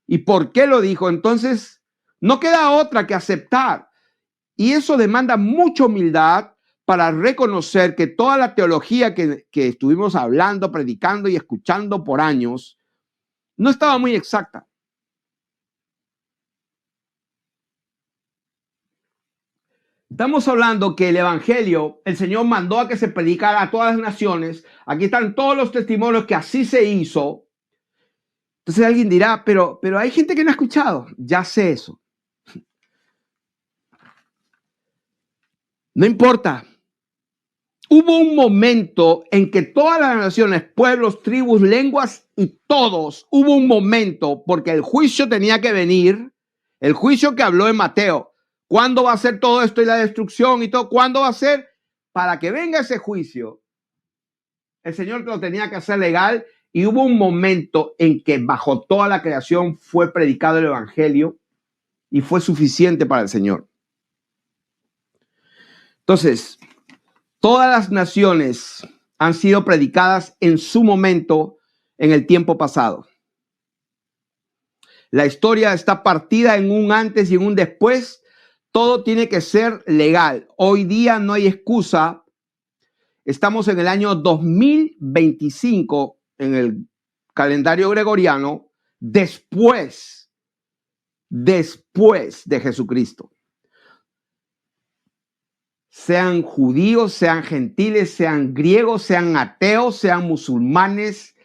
y por qué lo dijo, entonces no queda otra que aceptar. Y eso demanda mucha humildad para reconocer que toda la teología que estuvimos hablando, predicando y escuchando por años no estaba muy exacta. Estamos hablando que el evangelio, el Señor mandó a que se predicara a todas las naciones. Aquí están todos los testimonios que así se hizo. Entonces alguien dirá, pero hay gente que no ha escuchado. Ya sé eso. No importa. Hubo un momento en que todas las naciones, pueblos, tribus, lenguas y todos, hubo un momento porque el juicio tenía que venir, el juicio que habló en Mateo. ¿Cuándo va a ser todo esto y la destrucción y todo? ¿Cuándo va a ser? Para que venga ese juicio, el Señor lo tenía que hacer legal y hubo un momento en que bajo toda la creación fue predicado el evangelio y fue suficiente para el Señor. Entonces, todas las naciones han sido predicadas en su momento en el tiempo pasado. La historia está partida en un antes y en un después. Todo tiene que ser legal. Hoy día no hay excusa. Estamos en el año 2025 en el calendario gregoriano, después de Jesucristo. Sean judíos, sean gentiles, sean griegos, sean ateos, sean musulmanes,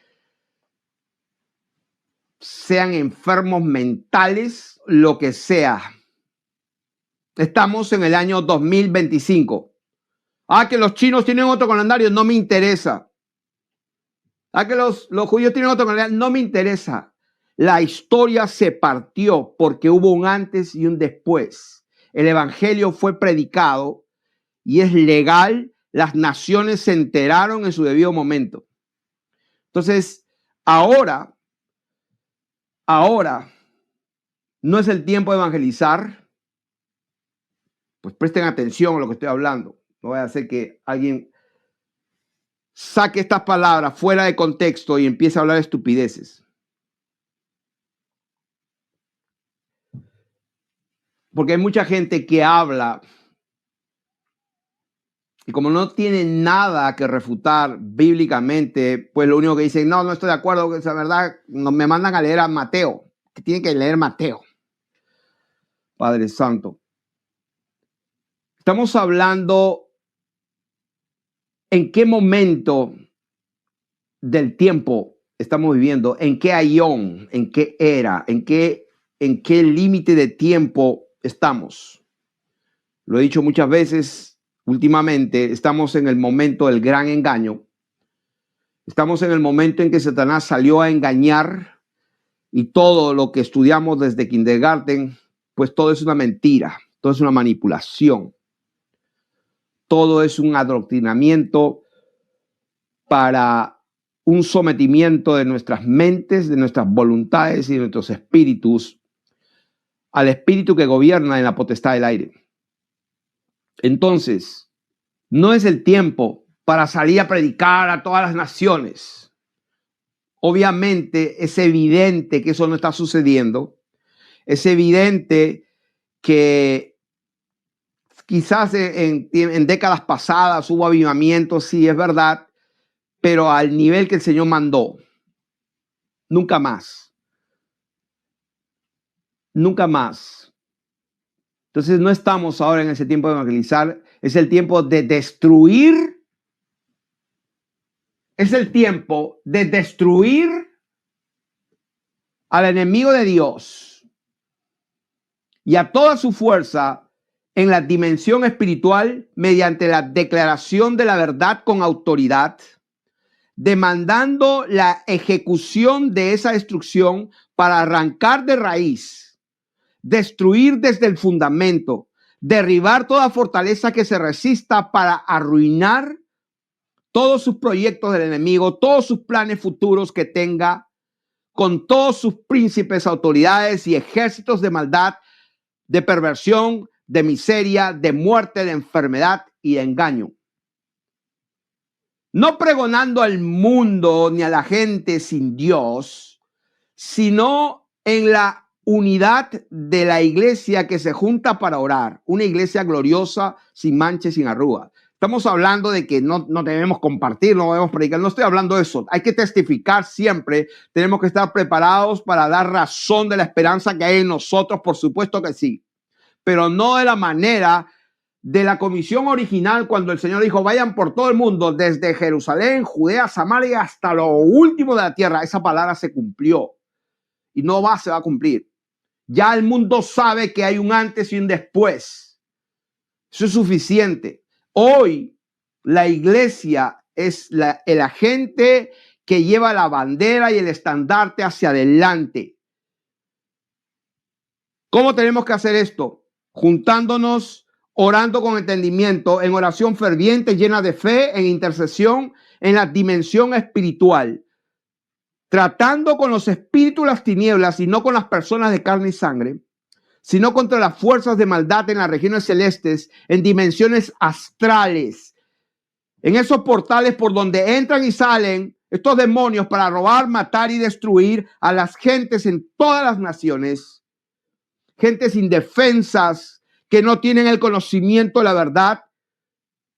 sean enfermos mentales, lo que sea. Estamos en el año 2025. Que los chinos tienen otro calendario, no me interesa. Que los judíos tienen otro calendario, no me interesa. La historia se partió porque hubo un antes y un después. El evangelio fue predicado y es legal. Las naciones se enteraron en su debido momento. Entonces, ahora no es el tiempo de evangelizar. Pues presten atención a lo que estoy hablando. No voy a hacer que alguien saque estas palabras fuera de contexto y empiece a hablar de estupideces. Porque hay mucha gente que habla y como no tiene nada que refutar bíblicamente, pues lo único que dicen, no estoy de acuerdo, que esa verdad, me mandan a leer a Mateo, que tienen que leer Mateo. Padre Santo. Estamos hablando en qué momento del tiempo estamos viviendo, en qué aión, en qué era, en qué límite de tiempo estamos. Lo he dicho muchas veces últimamente, estamos en el momento del gran engaño. Estamos en el momento en que Satanás salió a engañar y todo lo que estudiamos desde kindergarten, pues todo es una mentira, todo es una manipulación. Todo es un adoctrinamiento para un sometimiento de nuestras mentes, de nuestras voluntades y de nuestros espíritus al espíritu que gobierna en la potestad del aire. Entonces, no es el tiempo para salir a predicar a todas las naciones. Obviamente es evidente que eso no está sucediendo. Es evidente que quizás en décadas pasadas hubo avivamientos, sí, es verdad, pero al nivel que el Señor mandó. Nunca más. Nunca más. Entonces no estamos ahora en ese tiempo de evangelizar, es el tiempo de destruir es el tiempo de destruir al enemigo de Dios y a toda su fuerza en la dimensión espiritual mediante la declaración de la verdad con autoridad, demandando la ejecución de esa destrucción para arrancar de raíz, destruir desde el fundamento, derribar toda fortaleza que se resista para arruinar todos sus proyectos del enemigo, todos sus planes futuros que tenga, con todos sus príncipes, autoridades y ejércitos de maldad, de perversión, de miseria, de muerte, de enfermedad y de engaño. No pregonando al mundo ni a la gente sin Dios, sino en la unidad de la iglesia que se junta para orar, una iglesia gloriosa, sin mancha y sin arruga. Estamos hablando de que no debemos compartir, no debemos predicar. No estoy hablando de eso. Hay que testificar siempre. Tenemos que estar preparados para dar razón de la esperanza que hay en nosotros. Por supuesto que sí. Pero no de la manera de la comisión original cuando el Señor dijo, vayan por todo el mundo, desde Jerusalén, Judea, Samaria, hasta lo último de la tierra. Esa palabra se cumplió y se va a cumplir. Ya el mundo sabe que hay un antes y un después. Eso es suficiente. Hoy la iglesia es el agente que lleva la bandera y el estandarte hacia adelante. ¿Cómo tenemos que hacer esto? Juntándonos, orando con entendimiento, en oración ferviente, llena de fe, en intercesión, en la dimensión espiritual, tratando con los espíritus las tinieblas y no con las personas de carne y sangre, sino contra las fuerzas de maldad en las regiones celestes, en dimensiones astrales, en esos portales por donde entran y salen estos demonios para robar, matar y destruir a las gentes en todas las naciones, gentes indefensas que no tienen el conocimiento de la verdad.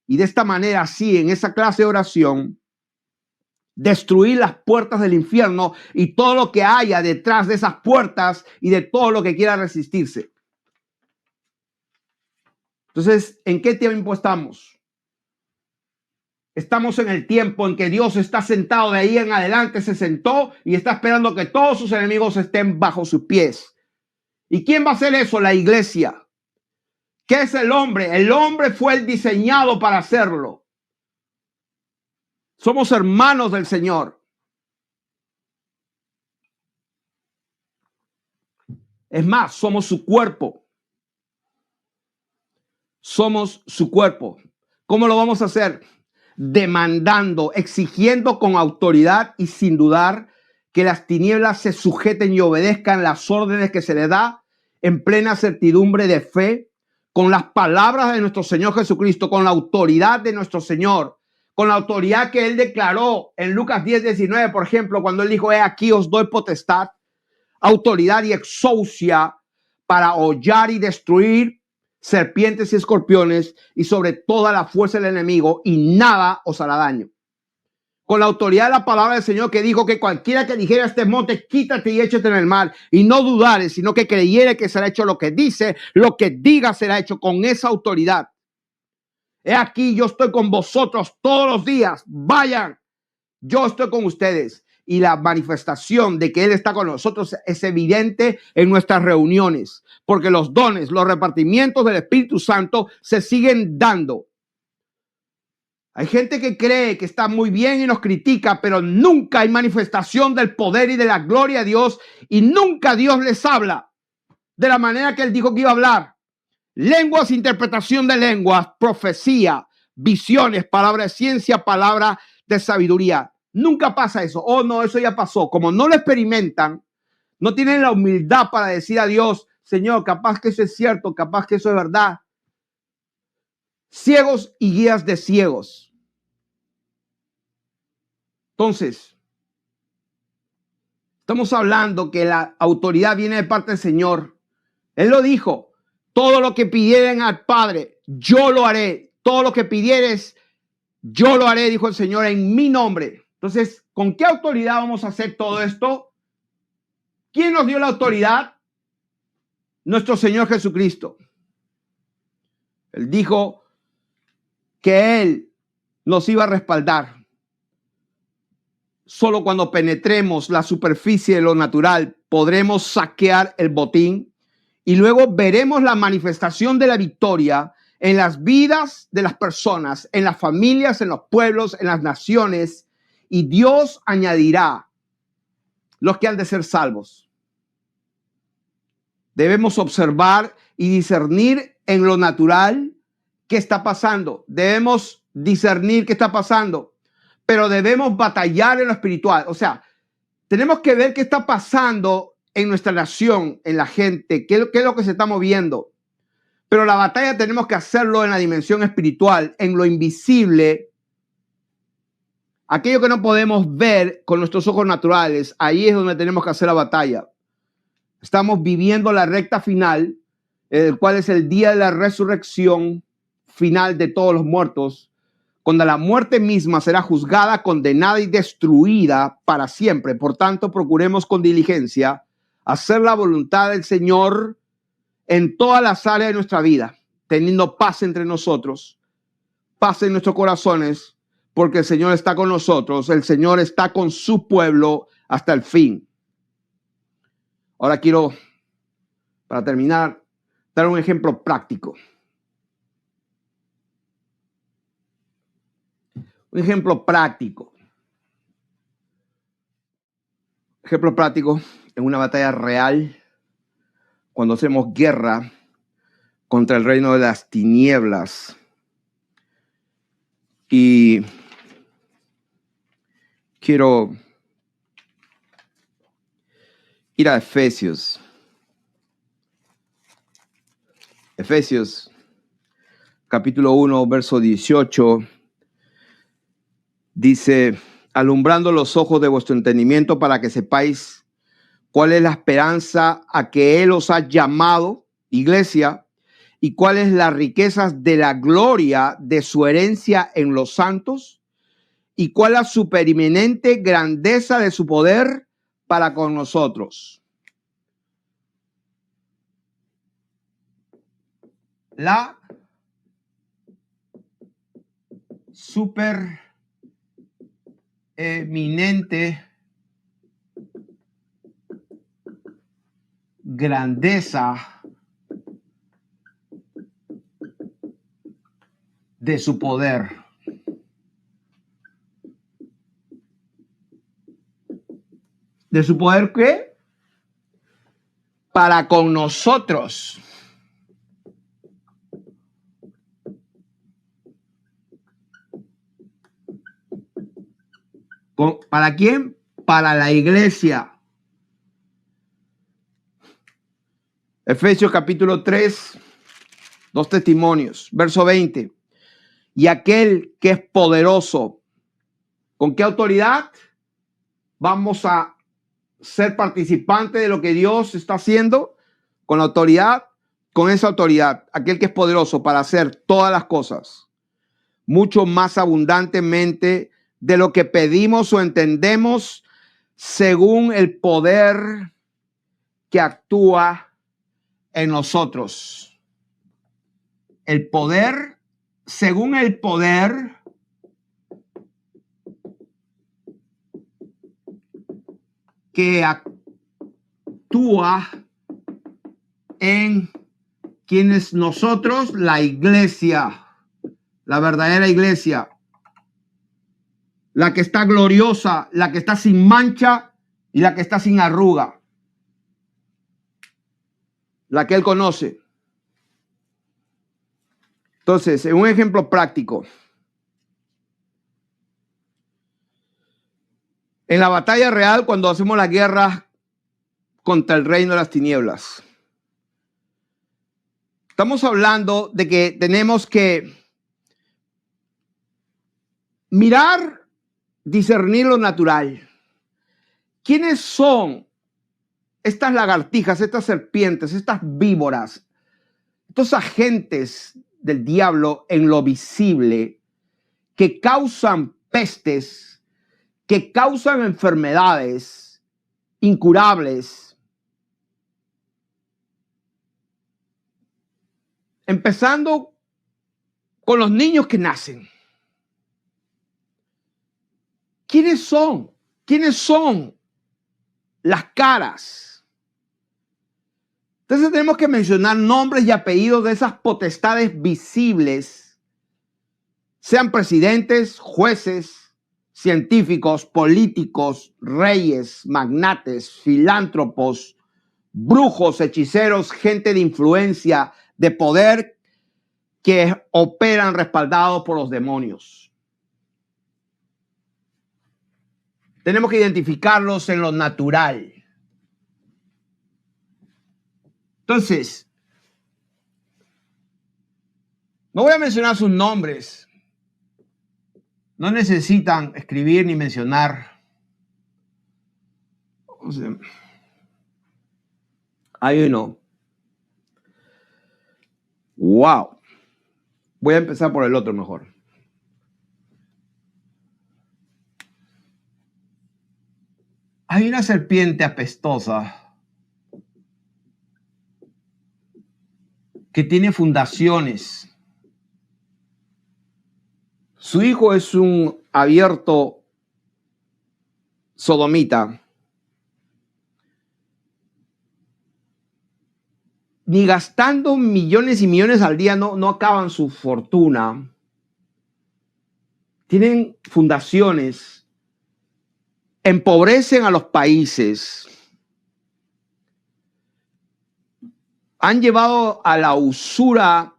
Y de esta manera, sí, en esa clase de oración, destruir las puertas del infierno y todo lo que haya detrás de esas puertas y de todo lo que quiera resistirse. Entonces, ¿en qué tiempo estamos? Estamos en el tiempo en que Dios está sentado, de ahí en adelante se sentó y está esperando que todos sus enemigos estén bajo sus pies. ¿Y quién va a hacer eso? La iglesia. ¿Qué es el hombre? El hombre fue el diseñado para hacerlo. Somos hermanos del Señor. Es más, somos su cuerpo. Somos su cuerpo. ¿Cómo lo vamos a hacer? Demandando, exigiendo con autoridad y sin dudar que las tinieblas se sujeten y obedezcan las órdenes que se les da en plena certidumbre de fe, con las palabras de nuestro Señor Jesucristo, con la autoridad de nuestro Señor, con la autoridad que Él declaró en Lucas 10:19, por ejemplo, cuando Él dijo, he aquí os doy potestad, autoridad y exousia para hollar y destruir serpientes y escorpiones y sobre toda la fuerza del enemigo y nada os hará daño. Con la autoridad de la palabra del Señor que dijo que cualquiera que dijera a este monte, quítate y échate en el mar, y no dudare, sino que creyere que será hecho lo que dice, lo que diga será hecho, con esa autoridad. He aquí, yo estoy con vosotros todos los días. Vayan, yo estoy con ustedes. Y la manifestación de que Él está con nosotros es evidente en nuestras reuniones, porque los dones, los repartimientos del Espíritu Santo se siguen dando. Hay gente que cree que está muy bien y nos critica, pero nunca hay manifestación del poder y de la gloria de Dios, y nunca Dios les habla de la manera que Él dijo que iba a hablar. Lenguas, interpretación de lenguas, profecía, visiones, palabra de ciencia, palabra de sabiduría. Nunca pasa eso. Oh, no, eso ya pasó. Como no lo experimentan, no tienen la humildad para decir a Dios, Señor, capaz que eso es cierto, capaz que eso es verdad. Ciegos y guías de ciegos. Entonces, estamos hablando que la autoridad viene de parte del Señor. Él lo dijo, todo lo que pidieren al Padre, yo lo haré. Todo lo que pidieres, yo lo haré, dijo el Señor, en mi nombre. Entonces, ¿con qué autoridad vamos a hacer todo esto? ¿Quién nos dio la autoridad? Nuestro Señor Jesucristo. Él dijo que Él nos iba a respaldar. solo cuando penetremos la superficie de lo natural podremos saquear el botín y luego veremos la manifestación de la victoria en las vidas de las personas, en las familias, en los pueblos, en las naciones, y Dios añadirá los que han de ser salvos. Debemos observar y discernir en lo natural qué está pasando. Debemos discernir qué está pasando, pero debemos batallar en lo espiritual. O sea, tenemos que ver qué está pasando en nuestra nación, en la gente, qué es lo que se está moviendo. Pero la batalla tenemos que hacerlo en la dimensión espiritual, en lo invisible. Aquello que no podemos ver con nuestros ojos naturales, ahí es donde tenemos que hacer la batalla. Estamos viviendo la recta final, el cual es el día de la resurrección final de todos los muertos, cuando la muerte misma será juzgada, condenada y destruida para siempre. Por tanto, procuremos con diligencia hacer la voluntad del Señor en todas las áreas de nuestra vida, teniendo paz entre nosotros, paz en nuestros corazones, porque el Señor está con nosotros, el Señor está con su pueblo hasta el fin. Ahora quiero, para terminar, dar un ejemplo práctico. Un ejemplo práctico. Ejemplo práctico en una batalla real, cuando hacemos guerra contra el reino de las tinieblas. Y quiero ir a Efesios. Efesios, capítulo 1, verso 18, dice: alumbrando los ojos de vuestro entendimiento para que sepáis cuál es la esperanza a que Él os ha llamado, iglesia, y cuáles las riquezas de la gloria de su herencia en los santos, y cuál la supereminente grandeza de su poder para con nosotros. La supereminente grandeza de su poder. ¿De su poder qué? Para con nosotros. ¿Para quién? Para la iglesia. Efesios capítulo 3, 2 testimonios, verso 20. Y aquel que es poderoso, ¿con qué autoridad vamos a ser participantes de lo que Dios está haciendo? Con la autoridad, con esa autoridad, aquel que es poderoso para hacer todas las cosas, mucho más abundantemente de lo que pedimos o entendemos, según el poder que actúa en nosotros. El poder, según el poder que actúa en quienes nosotros, la iglesia, la verdadera iglesia, la que está gloriosa, la que está sin mancha y la que está sin arruga, la que Él conoce. Entonces, en un ejemplo práctico, en la batalla real, cuando hacemos la guerra contra el reino de las tinieblas, estamos hablando de que tenemos que mirar, discernir lo natural. ¿Quiénes son estas lagartijas, estas serpientes, estas víboras, estos agentes del diablo en lo visible que causan pestes, que causan enfermedades incurables? Empezando con los niños que nacen. ¿Quiénes son ¿Quiénes son las caras? Entonces tenemos que mencionar nombres y apellidos de esas potestades visibles, sean presidentes, jueces, científicos, políticos, reyes, magnates, filántropos, brujos, hechiceros, gente de influencia, de poder, que operan respaldados por los demonios. Tenemos que identificarlos en lo natural. Entonces, no voy a mencionar sus nombres. No necesitan escribir ni mencionar. O sea, hay uno. Wow. Voy a empezar por el otro mejor. Hay una serpiente apestosa que tiene fundaciones. Su hijo es un abierto sodomita. Ni gastando millones y millones al día no acaban su fortuna. Tienen fundaciones, empobrecen a los países, han llevado a la usura,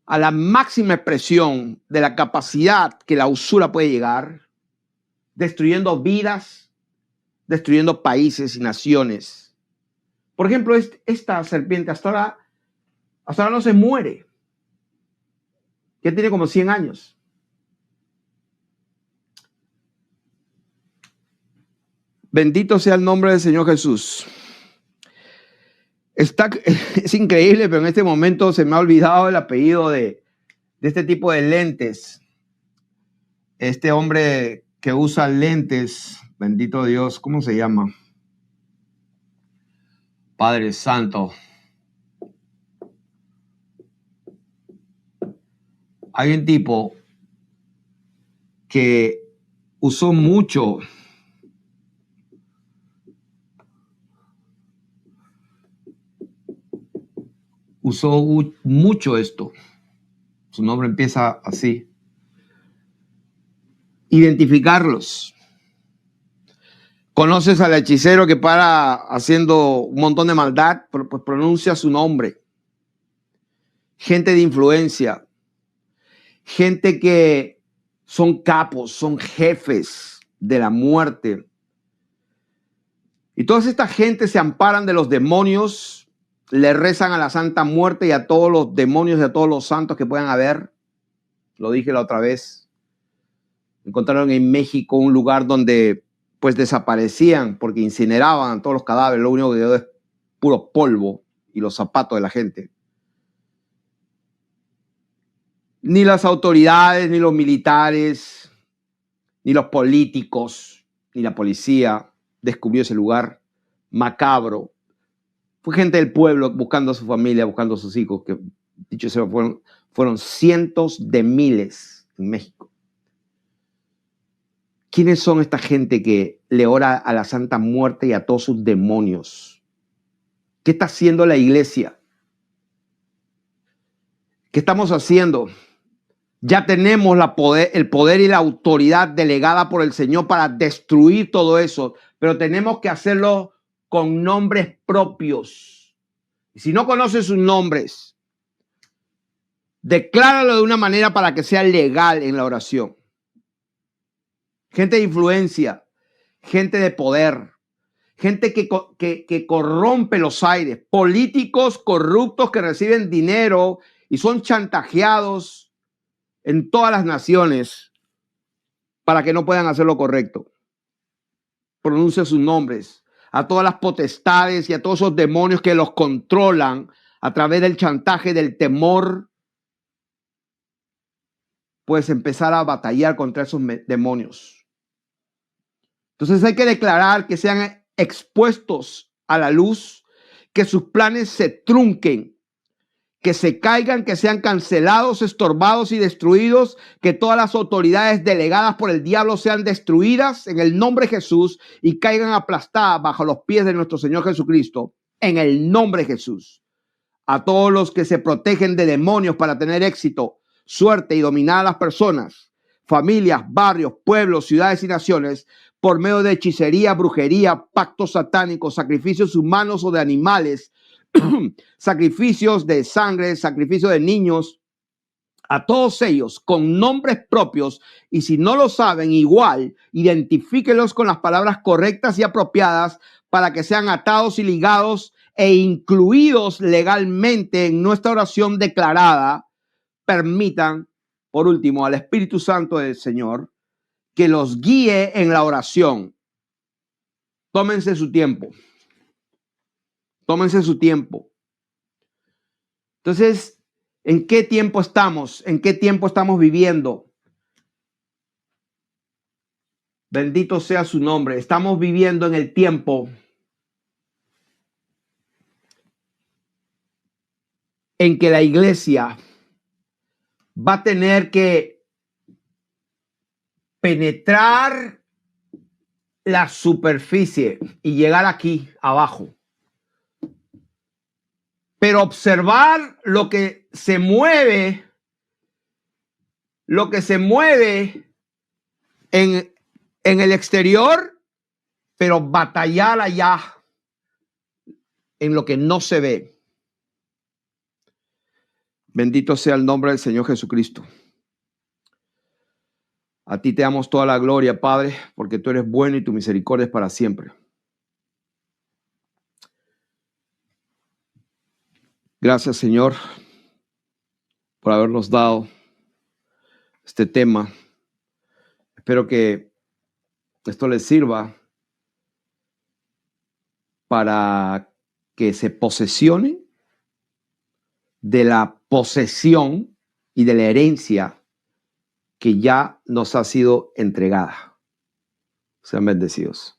a la máxima expresión de la capacidad que la usura puede llegar, destruyendo vidas, destruyendo países y naciones. Por ejemplo, esta serpiente hasta ahora no se muere. Ya tiene como 100 años. Bendito sea el nombre del Señor Jesús. Es increíble, pero en este momento se me ha olvidado el apellido de este tipo de lentes. Este hombre que usa lentes, bendito Dios, ¿cómo se llama? Padre Santo. Hay un tipo que usó mucho esto. Su nombre empieza así. Identificarlos. Conoces al hechicero que para haciendo un montón de maldad, pues pronuncia su nombre. Gente de influencia. Gente que son capos, son jefes de la muerte. Y todas estas gentes se amparan de los demonios, le rezan a la Santa Muerte y a todos los demonios y a todos los santos que puedan haber. Lo dije la otra vez. Encontraron en México un lugar donde pues desaparecían porque incineraban todos los cadáveres. Lo único que quedó es puro polvo y los zapatos de la gente. Ni las autoridades, ni los militares, ni los políticos, ni la policía descubrió ese lugar macabro. Fue gente del pueblo buscando a su familia, buscando a sus hijos, que dicho sea, fueron cientos de miles en México. ¿Quiénes son esta gente que le ora a la Santa Muerte y a todos sus demonios? ¿Qué está haciendo la iglesia? ¿Qué estamos haciendo? Ya tenemos el poder y la autoridad delegada por el Señor para destruir todo eso, pero tenemos que hacerlo con nombres propios. Y si no conoces sus nombres, decláralo de una manera para que sea legal en la oración. Gente de influencia, gente de poder, gente que corrompe los aires, políticos corruptos que reciben dinero y son chantajeados en todas las naciones para que no puedan hacer lo correcto. Pronuncia sus nombres a todas las potestades y a todos esos demonios que los controlan a través del chantaje, del temor. Puedes empezar a batallar contra esos demonios. Entonces hay que declarar que sean expuestos a la luz, que sus planes se trunquen, que se caigan, que sean cancelados, estorbados y destruidos, que todas las autoridades delegadas por el diablo sean destruidas en el nombre de Jesús y caigan aplastadas bajo los pies de nuestro Señor Jesucristo, en el nombre de Jesús. A todos los que se protegen de demonios para tener éxito, suerte y dominar a las personas, familias, barrios, pueblos, ciudades y naciones, por medio de hechicería, brujería, pactos satánicos, sacrificios humanos o de animales, sacrificios de sangre, sacrificios de niños, a todos ellos con nombres propios, y si no lo saben, igual, identifíquelos con las palabras correctas y apropiadas para que sean atados y ligados e incluidos legalmente en nuestra oración declarada. Permitan, por último, al Espíritu Santo del Señor que los guíe en la oración. Tómense su tiempo. Tómense su tiempo. Entonces, ¿en qué tiempo estamos? ¿En qué tiempo estamos viviendo? Bendito sea su nombre. Estamos viviendo en el tiempo en que la iglesia va a tener que penetrar la superficie y llegar aquí abajo. Pero observar lo que se mueve en el exterior, pero batallar allá en lo que no se ve. Bendito sea el nombre del Señor Jesucristo. A ti te damos toda la gloria, Padre, porque tú eres bueno y tu misericordia es para siempre. Gracias, Señor, por habernos dado este tema. Espero que esto les sirva para que se posesionen de la posesión y de la herencia que ya nos ha sido entregada. Sean bendecidos.